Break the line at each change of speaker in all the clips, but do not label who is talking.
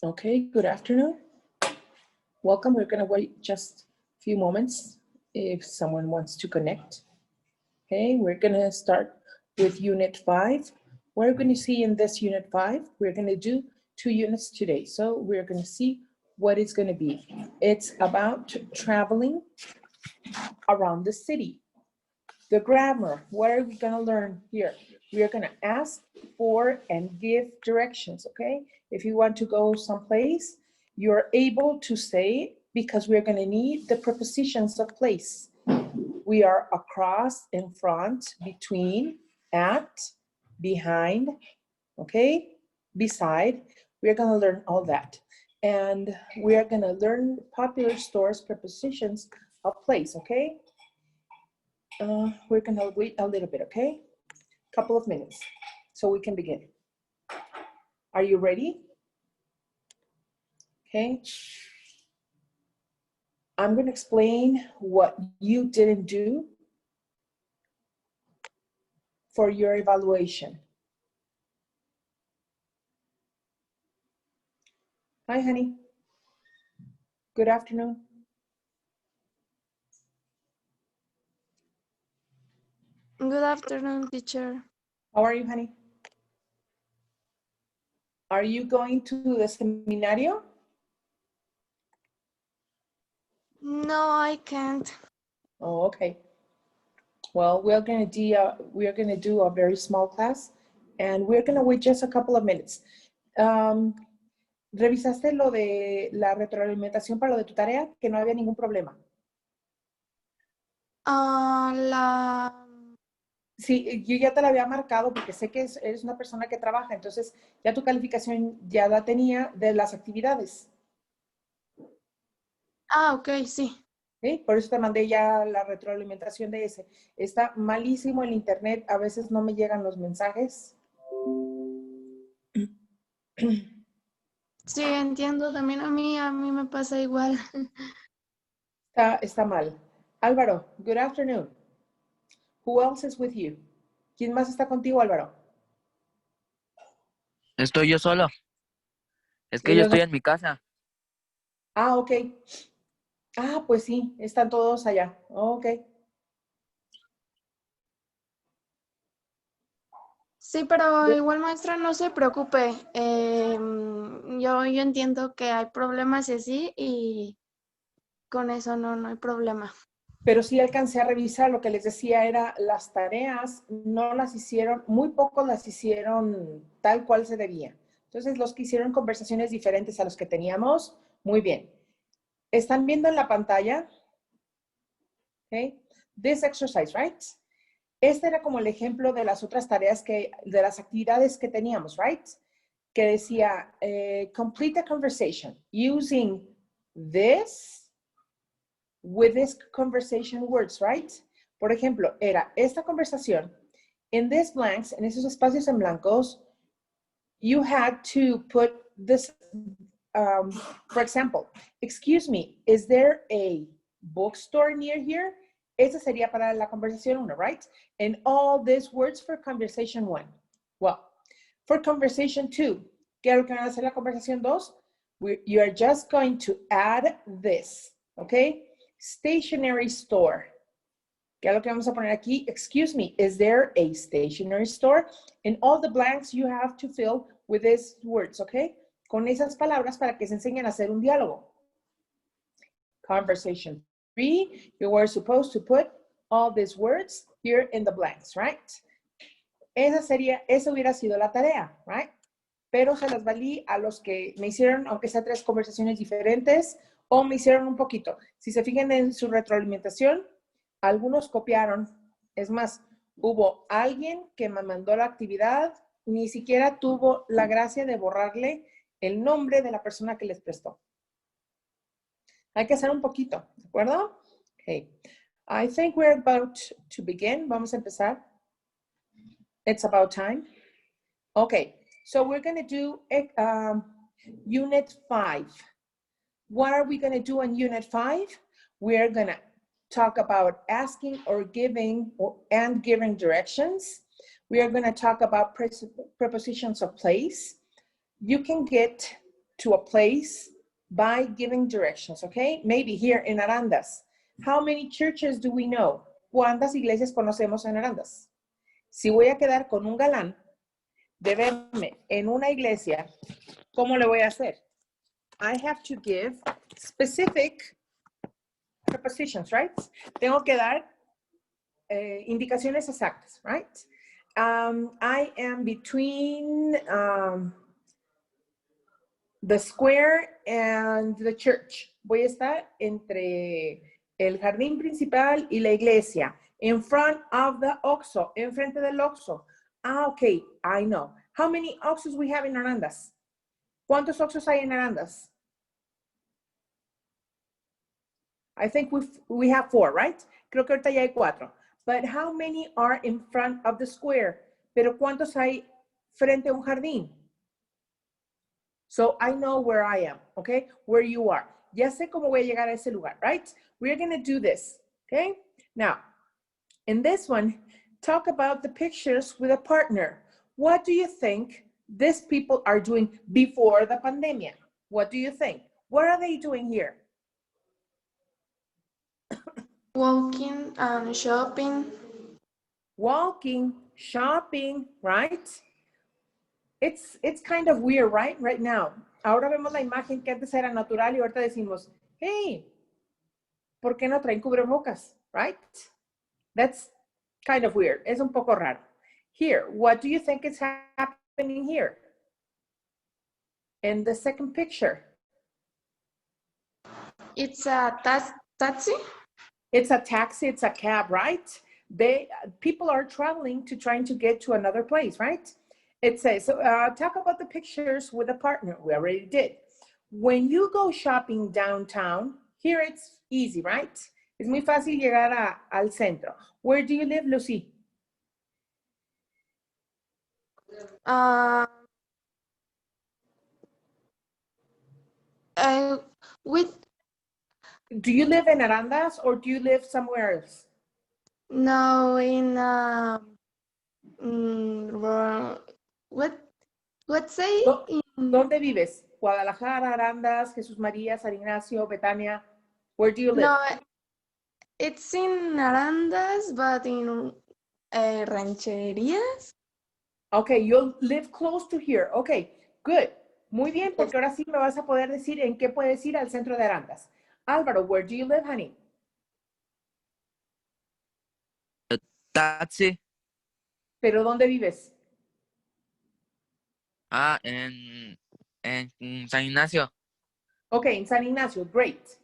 Okay, good afternoon. Welcome. We're going to wait just a few moments if someone wants to connect. Okay, we're going to start with Unit 5. We're going to see in this Unit 5, we're going to do 2 units today. So we're going to see what it's going to be. It's about traveling around the city. The grammar, what are we going to learn here? We are going to ask for and give directions, okay? If you want to go someplace, you're able to say, because we're going to need the prepositions of place. We are across, in front, between, at, behind, okay? Beside, we're going to learn all that. And we are going to learn popular stores, prepositions of place, okay? We're gonna wait a little bit, okay? Couple of minutes so we can begin. Are you ready? Okay. I'm gonna explain what you didn't do for your evaluation. Hi, honey. Good afternoon.
Good afternoon, teacher.
How are you, honey? Are you going to the seminario?
No, I can't.
Oh, okay. Well, we're gonna do a very small class, and we're gonna wait just a couple of minutes. ¿Revisaste lo de la retroalimentación para lo de tu tarea? Que no había ningún problema. Sí, yo ya te la había marcado porque sé que eres una persona que trabaja, entonces ya tu calificación ya la tenía de las actividades.
Ah, ok, sí.
¿Sí? Por eso te mandé ya la retroalimentación de ese. Está malísimo el internet, a veces no me llegan los mensajes.
Sí, entiendo, también a mí me pasa igual.
Está mal. Álvaro, good afternoon. Who else is with you? ¿Quién más está contigo, Álvaro?
Estoy yo solo. Es que yo estoy en mi casa.
Ah, ok. Ah, pues sí, están todos allá. Ok.
Sí, pero igual, maestra, no se preocupe. Yo entiendo que hay problemas y así, y con eso no hay problema.
Pero sí alcancé a revisar, lo que les decía era las tareas, no las hicieron, muy pocos las hicieron tal cual se debía. Entonces, los que hicieron conversaciones diferentes a los que teníamos, muy bien. ¿Están viendo en la pantalla? Okay. This exercise, right? Este era como el ejemplo de las otras tareas de las actividades que teníamos, right? Que decía, complete a conversation using this with these conversation words, right? Por ejemplo, era esta conversación, in these blanks, en esos espacios en blancos, you had to put this, for example, excuse me, is there a bookstore near here? Esa sería para la conversación 1, right? And all these words for conversation 1. Well, for conversation 2, ¿qué es lo que van a hacer la conversación 2? You are just going to add this, okay? Stationery store. ¿Qué es lo que vamos a poner aquí? Excuse me, is there a stationery store? And all the blanks you have to fill with these words, okay? Con esas palabras para que se enseñen a hacer un diálogo. Conversation 3, you were supposed to put all these words here in the blanks, right? Esa hubiera sido la tarea, right? Pero se las valí a los que me hicieron, aunque sea 3 conversaciones diferentes, o me hicieron un poquito. Si se fijan en su retroalimentación, algunos copiaron. Es más, hubo alguien que me mandó la actividad, ni siquiera tuvo la gracia de borrarle el nombre de la persona que les prestó. Hay que hacer un poquito, ¿de acuerdo? Okay. I think we're about to begin. Vamos a empezar. It's about time. Okay, so we're going to do Unit 5. What are we going to do on Unit 5? We're going to talk about asking or giving and giving directions. We are going to talk about prepositions of place. You can get to a place by giving directions, okay? Maybe here in Arandas. How many churches do we know? ¿Cuántas iglesias conocemos en Arandas? Si voy a quedar con un galán de verme en una iglesia, ¿cómo le voy a hacer? I have to give specific prepositions, right? Tengo que dar indicaciones exactas, right? I am between the square and the church. Voy a estar entre el jardín principal y la iglesia. In front of the Oxxo, enfrente del Oxxo. Ah, okay, I know. How many Oxxos we have in Arandas? ¿Cuántos Oxxos hay en Arandas? I think we have 4, right? Creo que ahorita ya hay 4. But how many are in front of the square? Pero ¿cuántos hay frente a un jardín? So I know where I am, okay? Where you are. Ya sé cómo voy a llegar a ese lugar, right? We're going to do this, okay? Now, in this one, talk about the pictures with a partner. What do you think these people are doing before the pandemic? What do you think? What are they doing here?
Walking and shopping.
Walking, shopping, right? It's kind of weird, right now. Ahora vemos la imagen que antes era natural y ahorita decimos, hey, ¿por qué no traen cubrebocas? Right? That's kind of weird. Es un poco raro. Here, what do you think is happening here? In the second picture.
It's a taxi.
It's a taxi, it's a cab, right? People are traveling to trying to get to another place, right? It says, talk about the pictures with a partner. We already did. When you go shopping downtown, here it's easy, right? Es muy fácil llegar al centro. Where do you live, Lucy? Do you live in Arandas or do you live somewhere else?
No, in let's say
¿Dónde vives? Guadalajara, Arandas, Jesús María, San Ignacio, Betania. Where do you live?
No, it's in Arandas, but in Rancherías.
Okay, you'll live close to here. Okay, good. Muy bien, porque ahora sí me vas a poder decir en qué puedes ir al centro de Arandas. Álvaro, where do you live, honey?
Taxi.
¿Pero dónde vives?
En San Ignacio.
Okay, in San Ignacio, great.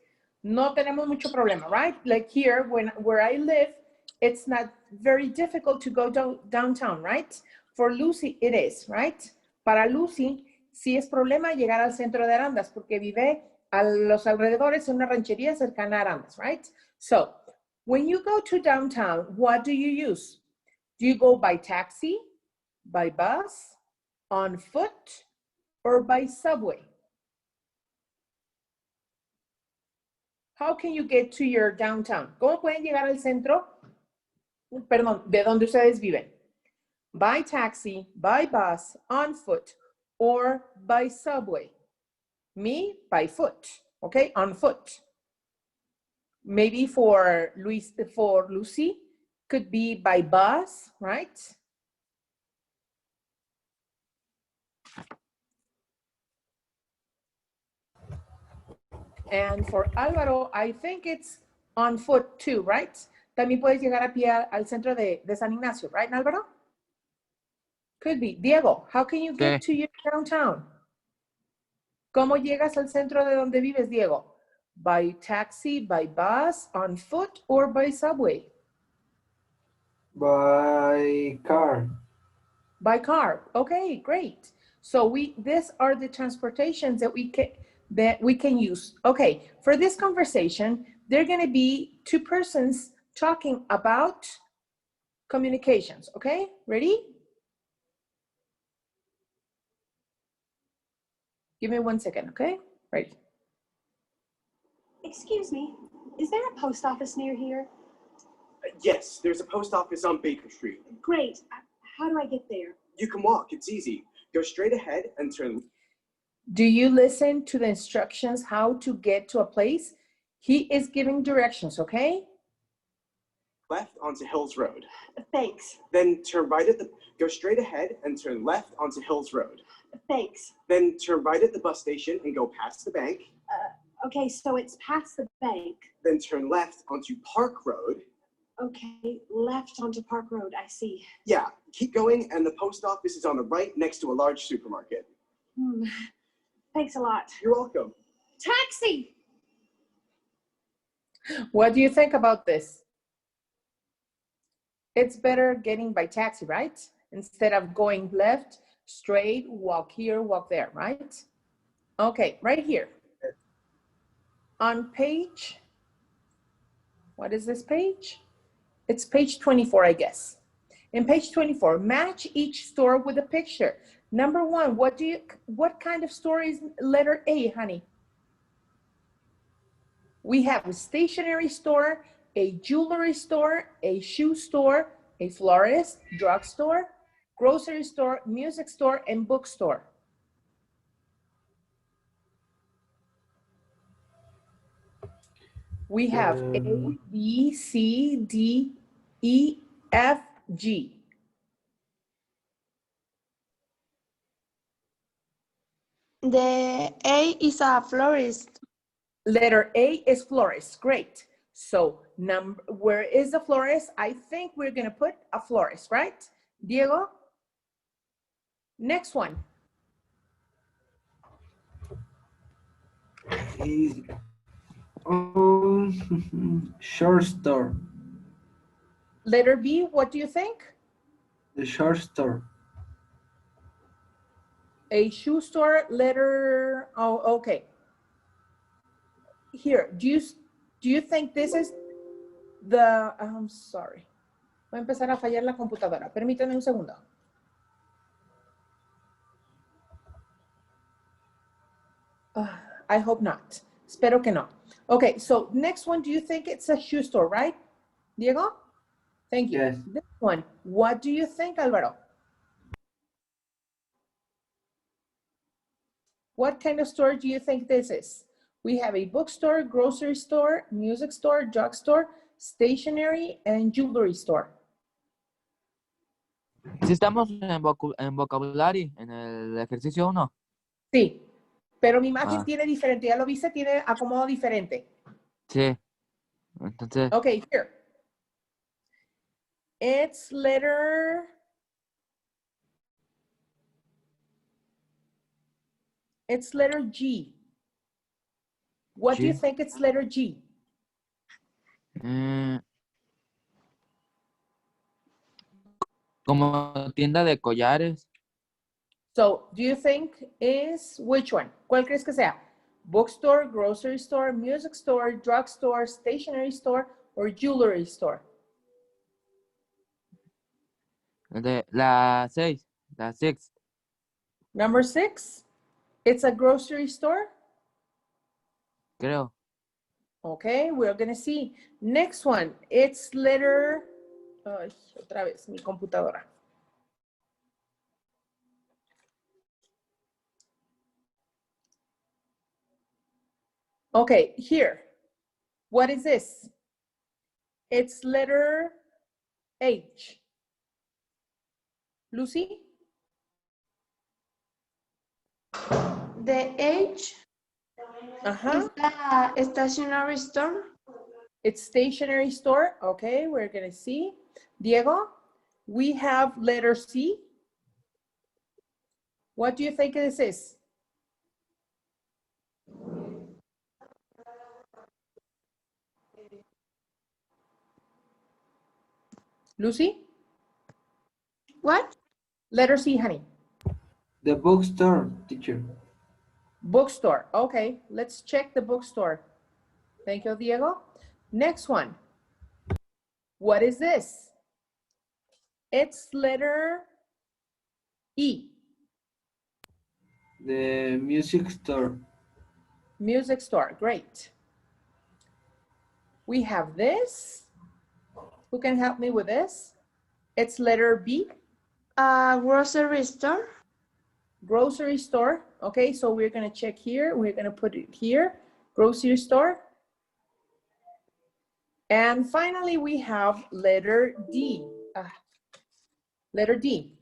No tenemos mucho problema, right? Like here, where I live, it's not very difficult to go downtown, right? For Lucy, it is, right? Para Lucy, sí es problema llegar al centro de Arandas porque vive a los alrededores en una ranchería cercana a Arandas, right? So, when you go to downtown, what do you use? Do you go by taxi, by bus, on foot, or by subway? How can you get to your downtown? ¿Cómo pueden llegar al centro? Perdón, de donde ustedes viven. By taxi, by bus, on foot, or by subway. Me, by foot, okay, on foot. Maybe for Lucy, could be by bus, right? And for Álvaro, I think it's on foot too, right? También puedes llegar a pie al centro de San Ignacio, right, Álvaro? Could be. Diego, how can you get to your downtown? ¿Cómo llegas al centro de donde vives, Diego? By taxi, by bus, on foot, or by subway?
By car.
By car. Okay, great. So these are the transportations that we can use. Okay, for this conversation, there are going to be 2 persons talking about communications. Okay, ready? Give me 1 second, okay? Ready.
Excuse me, is there a post office near here?
Yes, there's a post office on Baker Street.
Great. How do I get there?
You can walk, it's easy. Go straight ahead and turn
Do you listen to the instructions how to get to a place? He is giving directions, okay?
left onto Hills Road.
Thanks.
Then turn right at the, go straight ahead and turn left onto Hills Road.
Thanks.
Then turn right at the bus station and go past the bank.
Okay, so it's past the bank.
Then turn left onto Park Road.
Okay, left onto Park Road, I see.
Yeah, keep going and the post office is on the right next to a large supermarket.
Thanks a lot.
You're welcome.
Taxi!
What do you think about this? It's better getting by taxi, right? Instead of going left, straight, walk here, walk there, right? Okay, right here. On page, what is this page? It's page 24, I guess. In page 24, match each store with a picture. Number one, what kind of store is letter A, honey? We have a stationery store, a jewelry store, a shoe store, a florist, drugstore, grocery store, music store, and bookstore. We have A, B, C, D, E, F, G.
The A is a florist.
Letter A is florist, great. So where is the florist? I think we're gonna put a florist, right? Diego? Next one.
Short store.
Letter B, what do you think?
The short store.
A shoe store, letter, oh, okay. Here, do you think this is the, I'm sorry. Voy a empezar a fallar la computadora. Permítame un segundo. I hope not. Espero que no. Okay, so next one, do you think it's a shoe store, right? Diego? Thank you.
Yes.
This one, what do you think, Alvaro? What kind of store do you think this is? We have a bookstore, grocery store, music store, drugstore, stationery, and jewelry store.
Si estamos en vocabulario, en el ejercicio 1.
Sí, pero mi imagen tiene diferente, ya lo viste, tiene acomodo diferente.
Sí. Entonces.
Okay, here. It's letter. It's letter G. What do you think it's letter G?
Como tienda de collares.
So, do you think is which one? ¿Cuál crees que sea? Bookstore, grocery store, music store, drugstore, stationery store, or jewelry store?
La 6. La 6.
Number 6, it's a grocery store.
Creo.
Okay, we're gonna see. Next one, it's letter, ay, otra vez, mi computadora. Okay, here, what is this? It's letter H. Lucy?
The H is a stationery store.
It's stationery store. Okay, we're gonna see. Diego, we have letter C. What do you think this is? Lucy?
What?
Letter C, honey.
The bookstore, teacher.
Bookstore. Okay, let's check the bookstore. Thank you, Diego. Next one. What is this? It's letter E.
The music store.
Music store. Great. We have this. Who can help me with this? It's letter B.
Grocery store.
Grocery store. Okay, so we're gonna check here. We're gonna put it here. Grocery store. And finally, we have letter D. Letter D.